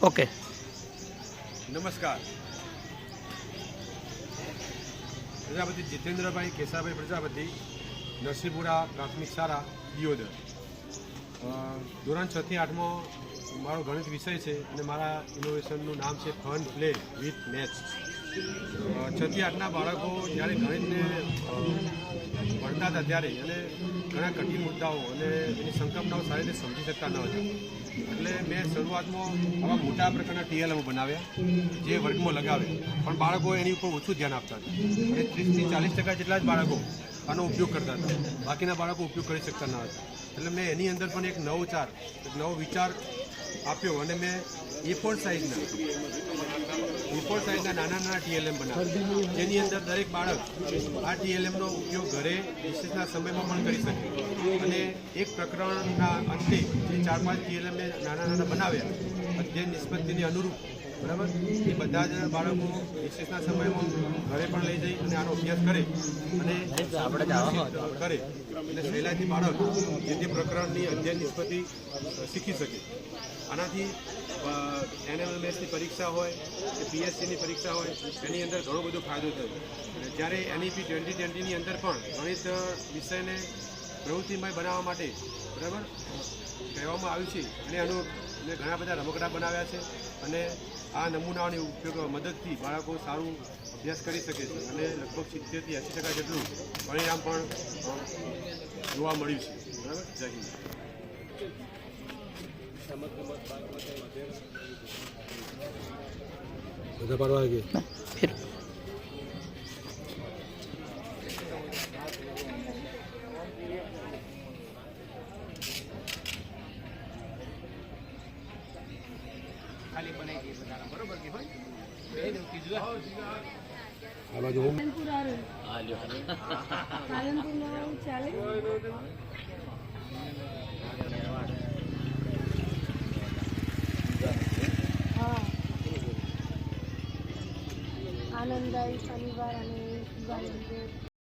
Okay, નમસ્કાર. પ્રજાપતિ જીતેન્દ્રભાઈ કેશાભાઈ પ્રજાપતિ, નરસિંહપુરા પ્રાથમિક શાળા દિયોદર. ધોરણ 6 થી 8માં મારો ગણિત વિષય છે અને મારા ઇનોવેશનનું નામ છે ફન પ્લે વિથ મેથ્સ. 6 થી 8ના બાળકો જ્યારે ગણિતને ભણતા હતા ત્યારે અને ઘણા કઠિન મુદ્દાઓ અને એની સંકલ્પનાઓ સારી રીતે સમજી શકતા ન હતા. એટલે મેં શરૂઆતમાં આવા મોટા પ્રકારના TLMO બનાવ્યા જે વર્ગમાં લગાવે, પણ બાળકો એની ઉપર ઓછું ધ્યાન આપતા હતા અને 30 થી 40% જેટલા જ બાળકો આનો ઉપયોગ કરતા હતા. બાકીના બાળકો ઉપયોગ કરી શકતા ન હતા. એટલે મેં એની અંદર પણ એક નવો વિચાર આપ્યો અને મેં A4 સાઇઝના નાના TLM બનાવ્યા, જેની અંદર દરેક બાળક આ TLMનો ઉપયોગ ઘરે રિસેસના સમયમાં પણ કરી શકે. અને એક પ્રકરણના અંતે જે 4-5 TLM નાના બનાવ્યા અધ્યયન નિષ્પત્તિની અનુરૂપ, બરાબર, એ બધા જ બાળકો રિસેસના સમયમાં ઘરે પણ લઈ જઈ અને આનો અભ્યાસ કરે અને કરે અને સહેલાઈથી બાળક જે પ્રકરણની અધ્યયન નિષ્પત્તિ શીખી શકે. આનાથી NMMSની પરીક્ષા હોય કે PSCની પરીક્ષા હોય એની અંદર ઘણો બધો ફાયદો થયો. જ્યારે NEP 2020ની અંદર પણ ગણિત વિષયને પ્રવૃત્તિમય બનાવવા માટે, બરાબર, કહેવામાં આવ્યું છે અને મેં ઘણા બધા રમકડા બનાવ્યા છે અને આ નમૂનાઓની મદદથી બાળકો સારું અભ્યાસ કરી શકે છે અને લગભગ 70 થી 80% જેટલું પરિણામ પણ જોવા મળ્યું છે. બરાબર, જય હિન્દ. બધા પાડવા ગઈ ખાલી બનાવી દઈએ બધાના, બરોબર કે ભાઈ? આ બાજુ આનંદદાયી શનિવાર અને